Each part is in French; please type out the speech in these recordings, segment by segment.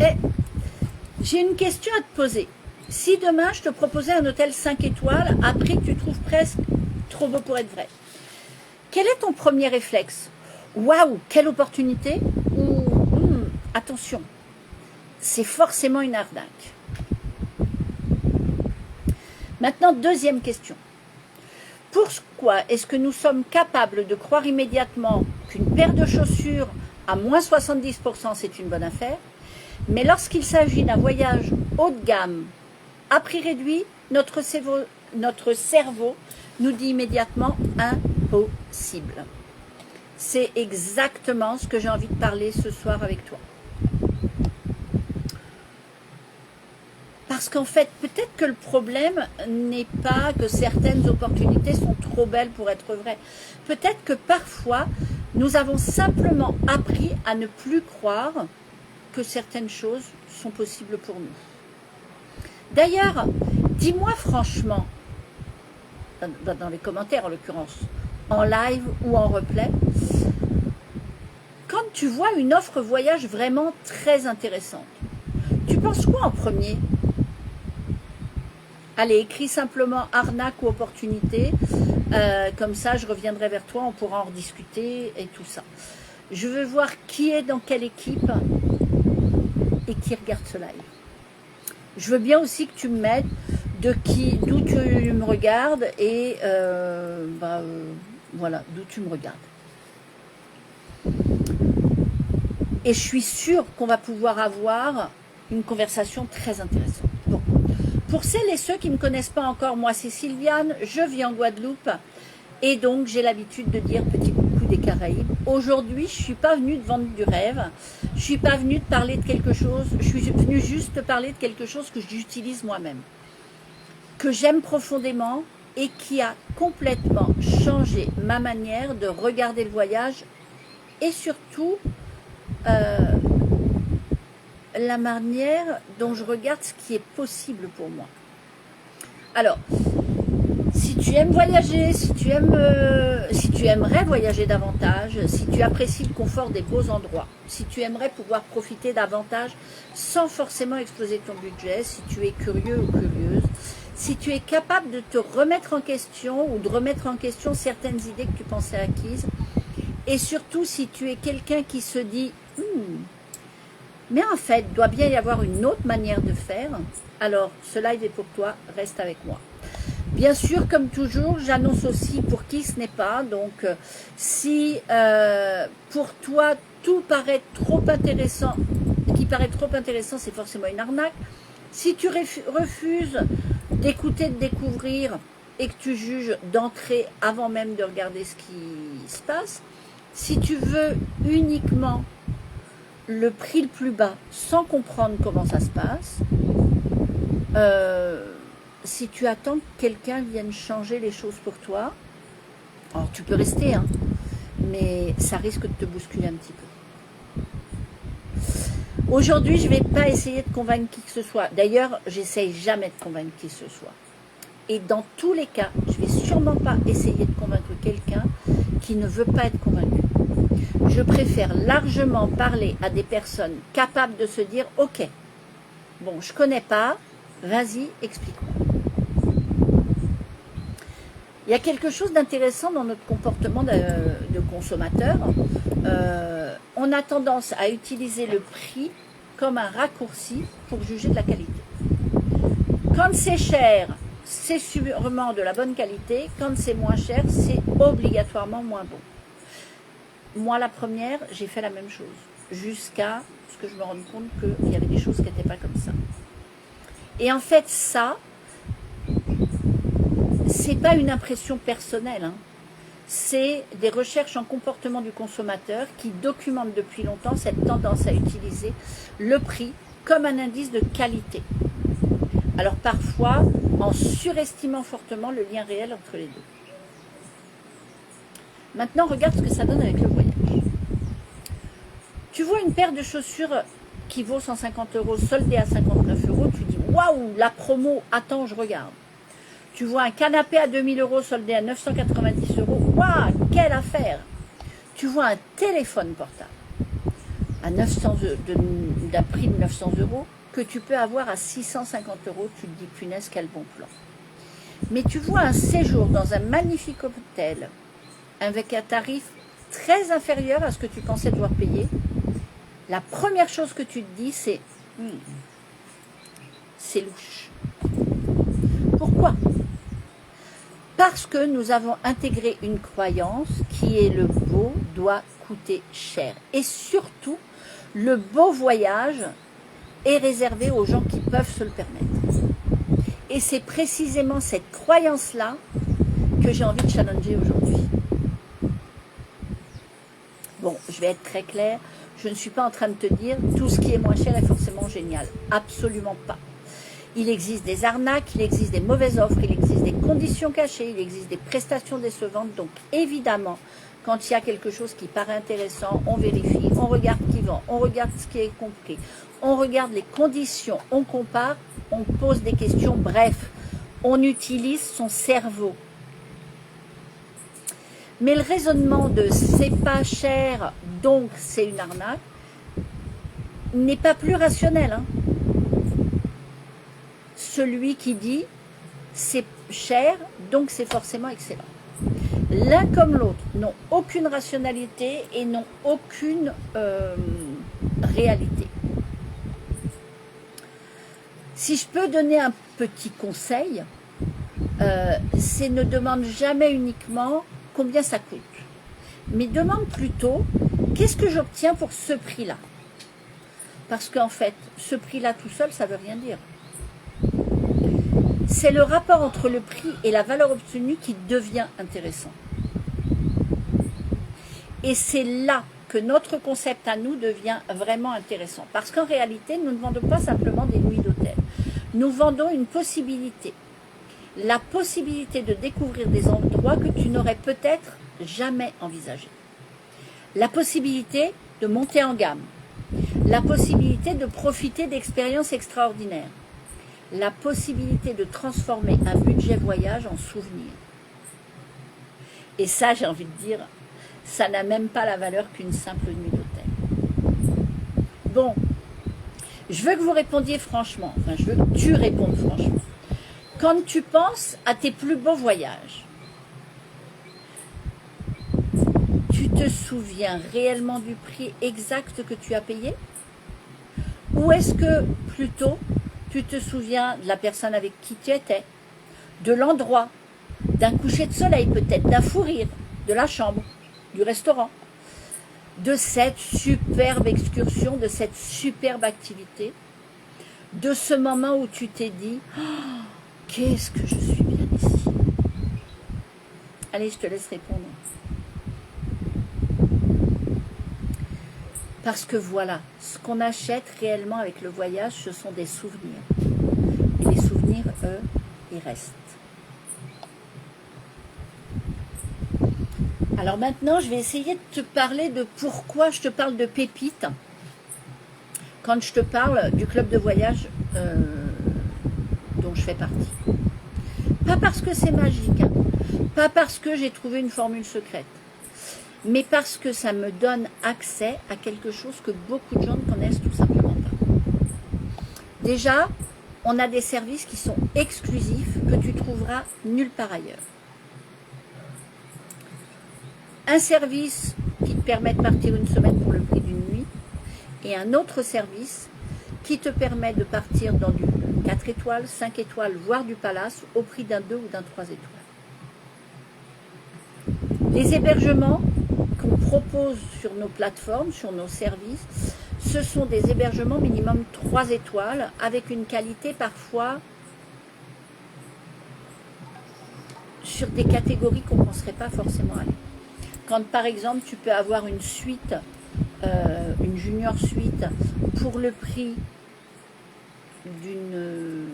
Et j'ai une question à te poser. Si demain je te proposais un hôtel 5 étoiles à prix que tu trouves presque trop beau pour être vrai, quel est ton premier réflexe? Waouh, quelle opportunité? Ou attention, c'est forcément une arnaque. Maintenant, deuxième question. Pourquoi est-ce que nous sommes capables de croire immédiatement qu'une paire de chaussures à moins 70% c'est une bonne affaire, mais lorsqu'il s'agit d'un voyage haut de gamme à prix réduit, notre cerveau nous dit immédiatement impossible. C'est exactement ce que j'ai envie de parler ce soir avec toi. Parce qu'en fait, peut-être que le problème n'est pas que certaines opportunités sont trop belles pour être vraies. Peut-être que parfois, nous avons simplement appris à ne plus croire que certaines choses sont possibles pour nous. D'ailleurs, dis-moi franchement, dans les commentaires en l'occurrence, en live ou en replay, quand tu vois une offre voyage vraiment très intéressante, tu penses quoi en premier? Allez, écris simplement arnaque ou opportunité, comme ça je reviendrai vers toi, on pourra en rediscuter et tout ça. Je veux voir qui est dans quelle équipe et qui regarde ce live. Je veux bien aussi que tu me mettes d'où tu me regardes et voilà, d'où tu me regardes. Et je suis sûre qu'on va pouvoir avoir une conversation très intéressante. Bon. Pour celles et ceux qui ne me connaissent pas encore, moi c'est Sylviane, je vis en Guadeloupe et donc j'ai l'habitude de dire petit coucou des Caraïbes. Aujourd'hui, je ne suis pas venue te vendre du rêve, je ne suis pas venue te parler de quelque chose, je suis venue juste te parler de quelque chose que j'utilise moi-même, que j'aime profondément et qui a complètement changé ma manière de regarder le voyage et surtout la manière dont je regarde ce qui est possible pour moi. Alors, si tu aimes voyager, si tu aimerais voyager davantage, si tu apprécies le confort des beaux endroits, si tu aimerais pouvoir profiter davantage sans forcément exploser ton budget, si tu es curieux ou curieuse, si tu es capable de te remettre en question ou de remettre en question certaines idées que tu pensais acquises, et surtout si tu es quelqu'un qui se dit mais en fait, il doit bien y avoir une autre manière de faire, alors ce live est pour toi, reste avec moi. Bien sûr, comme toujours, j'annonce aussi pour qui ce n'est pas, donc si pour toi tout paraît trop intéressant, qui paraît trop intéressant, c'est forcément une arnaque. Si tu refuses d'écouter, de découvrir et que tu juges d'entrer avant même de regarder ce qui se passe, si tu veux uniquement le prix le plus bas sans comprendre comment ça se passe, si tu attends que quelqu'un vienne changer les choses pour toi, alors tu peux rester, hein, mais ça risque de te bousculer un petit peu. Aujourd'hui, je ne vais pas essayer de convaincre qui que ce soit. D'ailleurs, j'essaye jamais de convaincre qui que ce soit. Et dans tous les cas, je ne vais sûrement pas essayer de convaincre quelqu'un qui ne veut pas être convaincu. Je préfère largement parler à des personnes capables de se dire « Ok, bon, je ne connais pas, vas-y, explique-moi. » Il y a quelque chose d'intéressant dans notre comportement de consommateur. On a tendance à utiliser le prix comme un raccourci pour juger de la qualité. Quand c'est cher, c'est sûrement de la bonne qualité. Quand c'est moins cher, c'est obligatoirement moins bon. Moi, la première, j'ai fait la même chose, jusqu'à ce que je me rende compte qu'il y avait des choses qui n'étaient pas comme ça. Et en fait, ça, c'est pas une impression personnelle, hein. C'est des recherches en comportement du consommateur qui documentent depuis longtemps cette tendance à utiliser le prix comme un indice de qualité. Alors parfois, en surestimant fortement le lien réel entre les deux. Maintenant, regarde ce que ça donne avec le voyage. Tu vois une paire de chaussures qui vaut 150 €, soldée à 59 €, tu dis « Waouh, la promo, attends, je regarde ». Tu vois un canapé à 2000 €, soldé à 990 €, waouh, quelle affaire. Tu vois un téléphone portable à 900 d'un prix de 900 euros que tu peux avoir à 650 euros. Tu te dis, punaise, quel bon plan. Mais tu vois un séjour dans un magnifique hôtel avec un tarif très inférieur à ce que tu pensais devoir payer. La première chose que tu te dis, c'est c'est louche. Pourquoi? Parce que nous avons intégré une croyance qui est le beau doit coûter cher. Et surtout, le beau voyage est réservé aux gens qui peuvent se le permettre. Et c'est précisément cette croyance-là que j'ai envie de challenger aujourd'hui. Bon, je vais être très claire, je ne suis pas en train de te dire tout ce qui est moins cher est forcément génial. Absolument pas. Il existe des arnaques, il existe des mauvaises offres, il existe des conditions cachées, il existe des prestations décevantes. Donc évidemment, quand il y a quelque chose qui paraît intéressant, on vérifie, on regarde qui vend, on regarde ce qui est compris, on regarde les conditions, on compare, on pose des questions, bref, on utilise son cerveau. Mais le raisonnement de c'est pas cher, donc c'est une arnaque, n'est pas plus rationnel. Hein. Celui qui dit c'est cher, donc c'est forcément excellent. L'un comme l'autre n'ont aucune rationalité et n'ont aucune réalité. Si je peux donner un petit conseil, c'est ne demande jamais uniquement combien ça coûte, mais demande plutôt qu'est-ce que j'obtiens pour ce prix-là. Parce qu'en fait, ce prix-là tout seul, ça ne veut rien dire. C'est le rapport entre le prix et la valeur obtenue qui devient intéressant. Et c'est là que notre concept à nous devient vraiment intéressant. Parce qu'en réalité, nous ne vendons pas simplement des nuits d'hôtel. Nous vendons une possibilité. La possibilité de découvrir des endroits que tu n'aurais peut-être jamais envisagés. La possibilité de monter en gamme. La possibilité de profiter d'expériences extraordinaires. La possibilité de transformer un budget voyage en souvenir. Et ça, j'ai envie de dire, ça n'a même pas la valeur qu'une simple nuit d'hôtel. Bon, je veux que vous répondiez franchement, enfin je veux que tu répondes franchement. Quand tu penses à tes plus beaux voyages, tu te souviens réellement du prix exact que tu as payé? Ou est-ce que plutôt tu te souviens de la personne avec qui tu étais, de l'endroit, d'un coucher de soleil peut-être, d'un fou rire, de la chambre, du restaurant, de cette superbe excursion, de cette superbe activité, de ce moment où tu t'es dit oh, « Qu'est-ce que je suis bien ici ?» Allez, je te laisse répondre. Parce que voilà, ce qu'on achète réellement avec le voyage, ce sont des souvenirs. Et les souvenirs, eux, ils restent. Alors maintenant, je vais essayer de te parler de pourquoi je te parle de pépites quand je te parle du club de voyage dont je fais partie. Pas parce que c'est magique, hein, pas parce que j'ai trouvé une formule secrète, mais parce que ça me donne accès à quelque chose que beaucoup de gens ne connaissent tout simplement pas. Déjà, on a des services qui sont exclusifs, que tu trouveras nulle part ailleurs. Un service qui te permet de partir une semaine pour le prix d'une nuit, et un autre service qui te permet de partir dans du 4 étoiles, 5 étoiles, voire du palace, au prix d'un 2 ou d'un 3 étoiles. Les hébergements qu'on propose sur nos plateformes, sur nos services, ce sont des hébergements minimum 3 étoiles, avec une qualité parfois sur des catégories qu'on ne penserait pas forcément aller. Quand par exemple tu peux avoir une suite, une junior suite, pour le prix d'une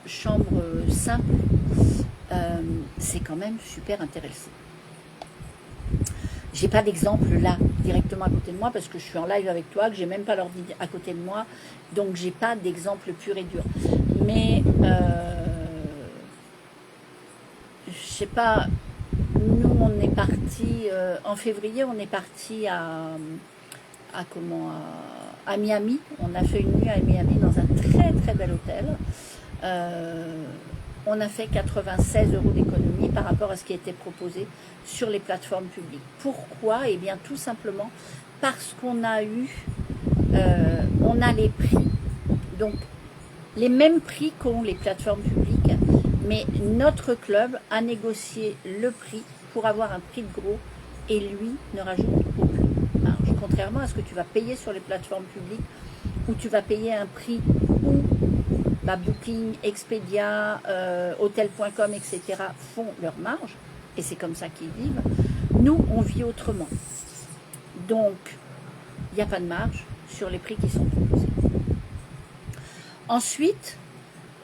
chambre simple, c'est quand même super intéressant. J'ai pas d'exemple là, directement à côté de moi, parce que je suis en live avec toi, que j'ai même pas l'ordi à côté de moi, donc j'ai pas d'exemple pur et dur. Mais, je sais pas, nous on est parti, en février, on est parti à à Miami. On a fait une nuit à Miami dans un très très bel hôtel. On a fait 96 € d'économie par rapport à ce qui était proposé sur les plateformes publiques. Pourquoi? Eh bien tout simplement parce qu'on a on a les prix, donc les mêmes prix qu'ont les plateformes publiques, mais notre club a négocié le prix pour avoir un prix de gros et lui ne rajoute aucune marge. Contrairement à ce que tu vas payer sur les plateformes publiques où tu vas payer un prix où Booking, Expedia, Hotel.com, etc. font leur marge et c'est comme ça qu'ils vivent. Nous, on vit autrement. Donc, il n'y a pas de marge sur les prix qui sont proposés. Ensuite,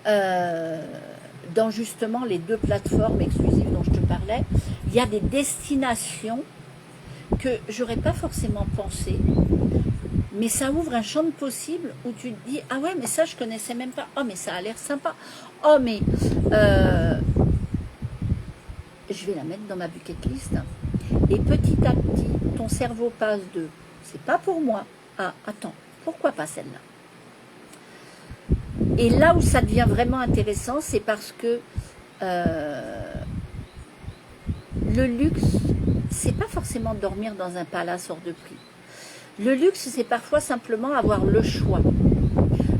dans justement les deux plateformes exclusives dont je te parlais, il y a des destinations que j'aurais pas forcément pensé, mais ça ouvre un champ de possibles où tu te dis, ah ouais, mais ça je connaissais même pas, oh mais ça a l'air sympa, oh mais je vais la mettre dans ma bucket list, et petit à petit, ton cerveau passe de, c'est pas pour moi, à, attends, pourquoi pas celle-là? Et là où ça devient vraiment intéressant, c'est parce que le luxe, c'est pas forcément dormir dans un palace hors de prix. Le luxe, c'est parfois simplement avoir le choix.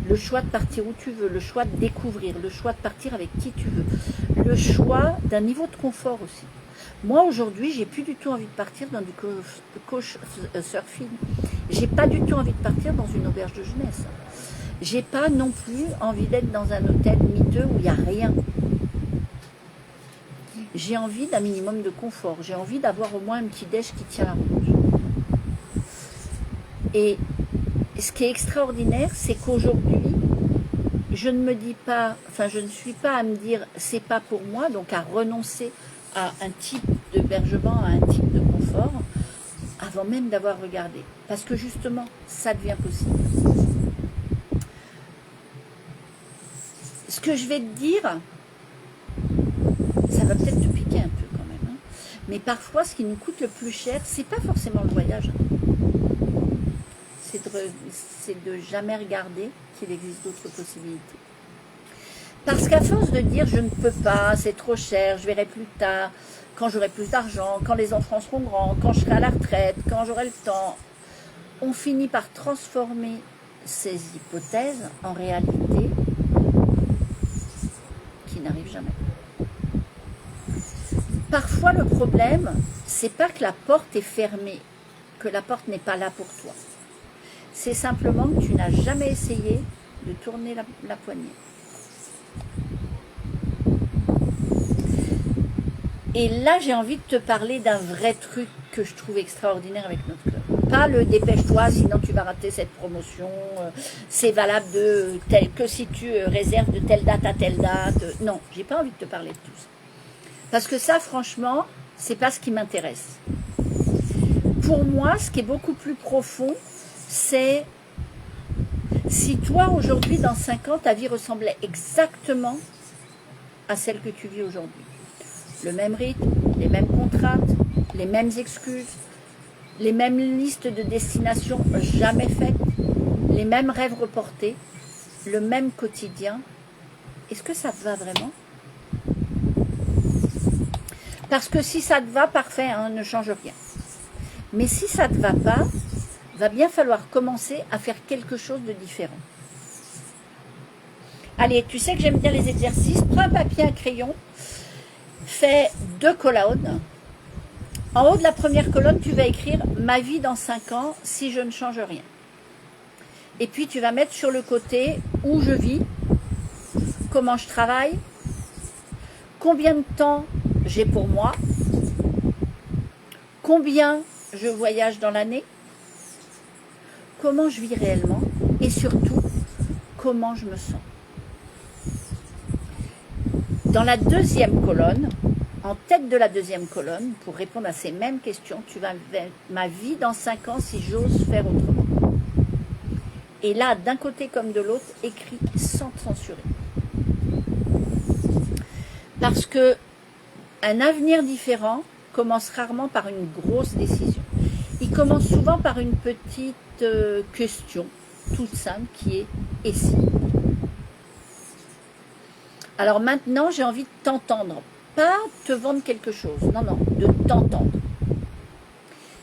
Le choix de partir où tu veux, le choix de découvrir, le choix de partir avec qui tu veux, le choix d'un niveau de confort aussi. Moi, aujourd'hui, j'ai plus du tout envie de partir dans du couchsurfing. J'ai pas du tout envie de partir dans une auberge de jeunesse. J'ai pas non plus envie d'être dans un hôtel miteux où il n'y a rien. J'ai envie d'un minimum de confort. J'ai envie d'avoir au moins un petit déj qui tient la route. Et ce qui est extraordinaire, c'est qu'aujourd'hui, je ne me dis pas, enfin je ne suis pas à me dire c'est pas pour moi, donc à renoncer à un type d'hébergement, à un type de confort, avant même d'avoir regardé. Parce que justement, ça devient possible. Ce que je vais te dire, ça va peut-être te piquer un peu quand même, hein, mais parfois ce qui nous coûte le plus cher, c'est pas forcément le voyage. C'est de jamais regarder qu'il existe d'autres possibilités. Parce qu'à force de dire je ne peux pas, c'est trop cher, je verrai plus tard, quand j'aurai plus d'argent, quand les enfants seront grands, quand je serai à la retraite, quand j'aurai le temps, on finit par transformer ces hypothèses en réalité qui n'arrivent jamais. Parfois le problème, c'est pas que la porte est fermée, que la porte n'est pas là pour toi. C'est simplement que tu n'as jamais essayé de tourner la poignée. Et là, j'ai envie de te parler d'un vrai truc que je trouve extraordinaire avec notre club. Pas le dépêche-toi, sinon tu vas rater cette promotion, c'est valable que si tu réserves de telle date à telle date. Non, j'ai pas envie de te parler de tout ça. Parce que ça, franchement, c'est pas ce qui m'intéresse. Pour moi, ce qui est beaucoup plus profond, c'est si toi, aujourd'hui, dans 5 ans, ta vie ressemblait exactement à celle que tu vis aujourd'hui. Le même rythme, les mêmes contraintes, les mêmes excuses, les mêmes listes de destinations jamais faites, les mêmes rêves reportés, le même quotidien. Est-ce que ça te va vraiment? Parce que si ça te va, parfait, hein, ne change rien. Mais si ça ne te va pas, va bien falloir commencer à faire quelque chose de différent. Allez, tu sais que j'aime bien les exercices. Prends un papier, un crayon. Fais 2 colonnes. En haut de la première colonne, tu vas écrire « Ma vie dans 5 ans si je ne change rien ». Et puis, tu vas mettre sur le côté où je vis, comment je travaille, combien de temps j'ai pour moi, combien je voyage dans l'année, comment je vis réellement et surtout, comment je me sens. Dans la deuxième colonne, en tête de la deuxième colonne, pour répondre à ces mêmes questions, tu vas mettre ma vie dans 5 ans si j'ose faire autrement. Et là, d'un côté comme de l'autre, écrit sans censurer. Parce que un avenir différent commence rarement par une grosse décision. Il commence souvent par une petite question toute simple qui est « et si ?» Alors maintenant, j'ai envie de t'entendre. Pas te vendre quelque chose, non, non, de t'entendre.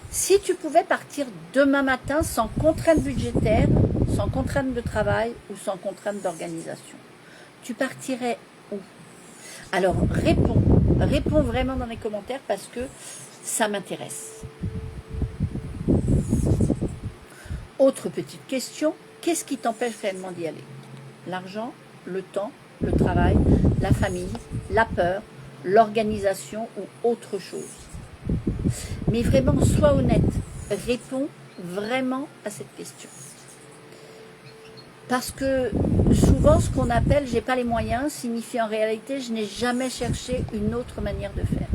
Si tu pouvais partir demain matin sans contrainte budgétaire, sans contrainte de travail ou sans contrainte d'organisation, tu partirais où? Alors réponds vraiment dans les commentaires parce que ça m'intéresse. Autre petite question, qu'est-ce qui t'empêche réellement d'y aller? L'argent, le temps, le travail, la famille, la peur, l'organisation ou autre chose? Mais vraiment, sois honnête, réponds vraiment à cette question. Parce que souvent, ce qu'on appelle « j'ai pas les moyens » signifie en réalité « je n'ai jamais cherché une autre manière de faire ».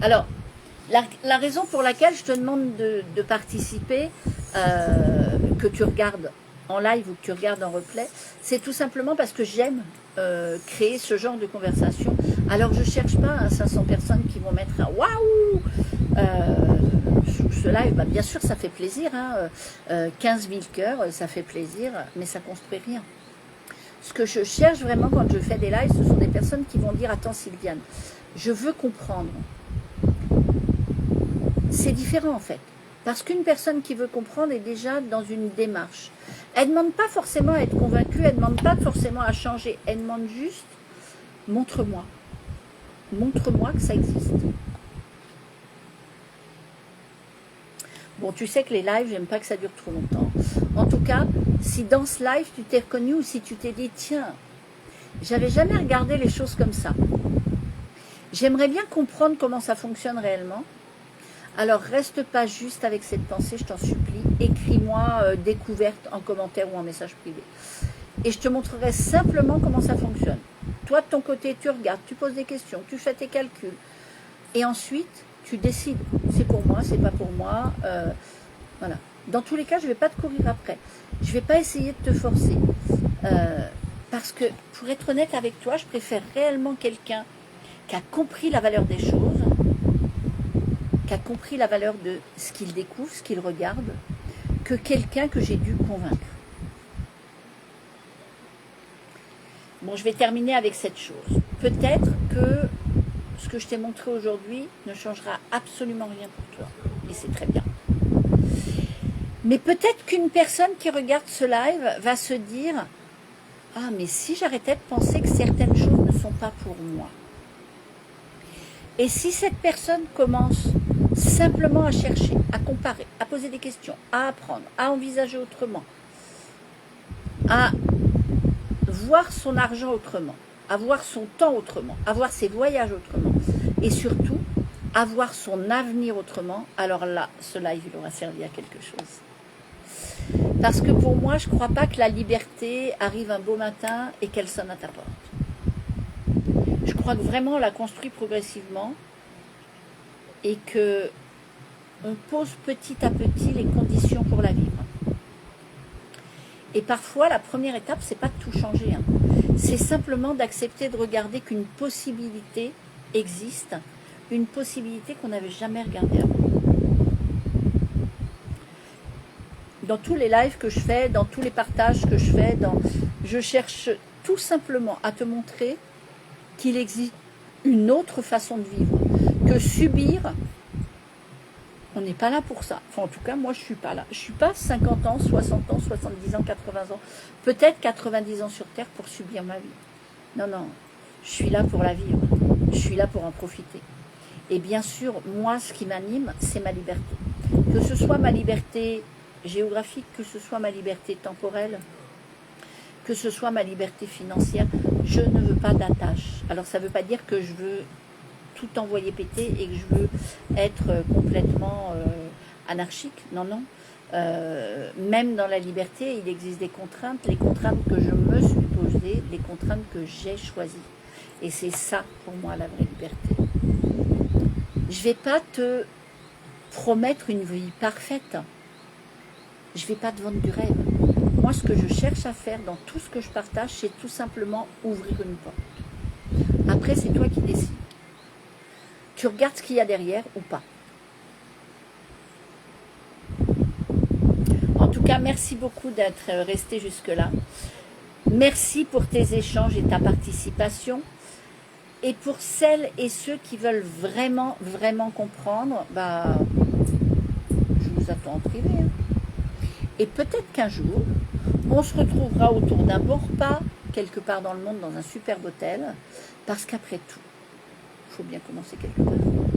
Alors, la raison pour laquelle je te demande de participer, que tu regardes en live ou que tu regardes en replay, c'est tout simplement parce que j'aime créer ce genre de conversation. Alors je ne cherche pas 500 personnes qui vont mettre un waouh sous ce live. Bah, bien sûr ça fait plaisir, hein, 15 000 cœurs, ça fait plaisir, mais ça ne construit rien. Ce que je cherche vraiment quand je fais des lives, ce sont des personnes qui vont dire « Attends Sylviane, je veux comprendre ». C'est différent en fait. Parce qu'une personne qui veut comprendre est déjà dans une démarche. Elle ne demande pas forcément à être convaincue, elle ne demande pas forcément à changer. Elle demande juste, montre-moi. Montre-moi que ça existe. Bon, tu sais que les lives, j'aime pas que ça dure trop longtemps. En tout cas, si dans ce live, tu t'es reconnu ou si tu t'es dit, tiens, j'avais jamais regardé les choses comme ça. J'aimerais bien comprendre comment ça fonctionne réellement. Alors, reste pas juste avec cette pensée, je t'en supplie. Écris-moi découverte en commentaire ou en message privé. Et je te montrerai simplement comment ça fonctionne. Toi, de ton côté, tu regardes, tu poses des questions, tu fais tes calculs. Et ensuite, tu décides. C'est pour moi, c'est pas pour moi. Voilà. Dans tous les cas, je ne vais pas te courir après. Je ne vais pas essayer de te forcer. Parce que, pour être honnête avec toi, je préfère réellement quelqu'un qui a compris la valeur des choses, qui a compris la valeur de ce qu'il découvre, ce qu'il regarde, que quelqu'un que j'ai dû convaincre. Bon, je vais terminer avec cette chose. Peut-être que ce que je t'ai montré aujourd'hui ne changera absolument rien pour toi. Et c'est très bien. Mais peut-être qu'une personne qui regarde ce live va se dire « Ah, mais si j'arrêtais de penser que certaines choses ne sont pas pour moi ». Et si cette personne commence simplement à chercher, à comparer, à poser des questions, à apprendre, à envisager autrement, à voir son argent autrement, à voir son temps autrement, à voir ses voyages autrement, et surtout, à voir son avenir autrement, alors là, ce live, il aura servi à quelque chose. Parce que pour moi, je ne crois pas que la liberté arrive un beau matin et qu'elle sonne à ta porte. Je crois que vraiment on la construit progressivement et que on pose petit à petit les conditions pour la vivre. Et parfois, la première étape, c'est pas de tout changer. Hein. C'est simplement d'accepter de regarder qu'une possibilité existe, une possibilité qu'on n'avait jamais regardée avant. Dans tous les lives que je fais, dans tous les partages que je fais, je cherche tout simplement à te montrer qu'il existe une autre façon de vivre, que subir, on n'est pas là pour ça. Enfin, en tout cas, moi, je ne suis pas là. Je ne suis pas 50 ans, 60 ans, 70 ans, 80 ans, peut-être 90 ans sur Terre pour subir ma vie. Non, non, je suis là pour la vivre. Je suis là pour en profiter. Et bien sûr, moi, ce qui m'anime, c'est ma liberté. Que ce soit ma liberté géographique, que ce soit ma liberté temporelle, que ce soit ma liberté financière, je ne veux pas d'attache. Alors ça ne veut pas dire que je veux tout envoyer péter et que je veux être complètement anarchique, non, non. Même dans la liberté, il existe des contraintes, les contraintes que je me suis posées, les contraintes que j'ai choisies. Et c'est ça pour moi la vraie liberté. Je ne vais pas te promettre une vie parfaite. Je ne vais pas te vendre du rêve. Moi, ce que je cherche à faire dans tout ce que je partage, c'est tout simplement ouvrir une porte. Après, c'est toi qui décides. Tu regardes ce qu'il y a derrière ou pas. En tout cas, merci beaucoup d'être resté jusque-là. Merci pour tes échanges et ta participation. Et pour celles et ceux qui veulent vraiment, vraiment comprendre, bah, je vous attends en privé. Hein. Et peut-être qu'un jour, on se retrouvera autour d'un bon repas, quelque part dans le monde, dans un superbe hôtel, parce qu'après tout, il faut bien commencer quelque part.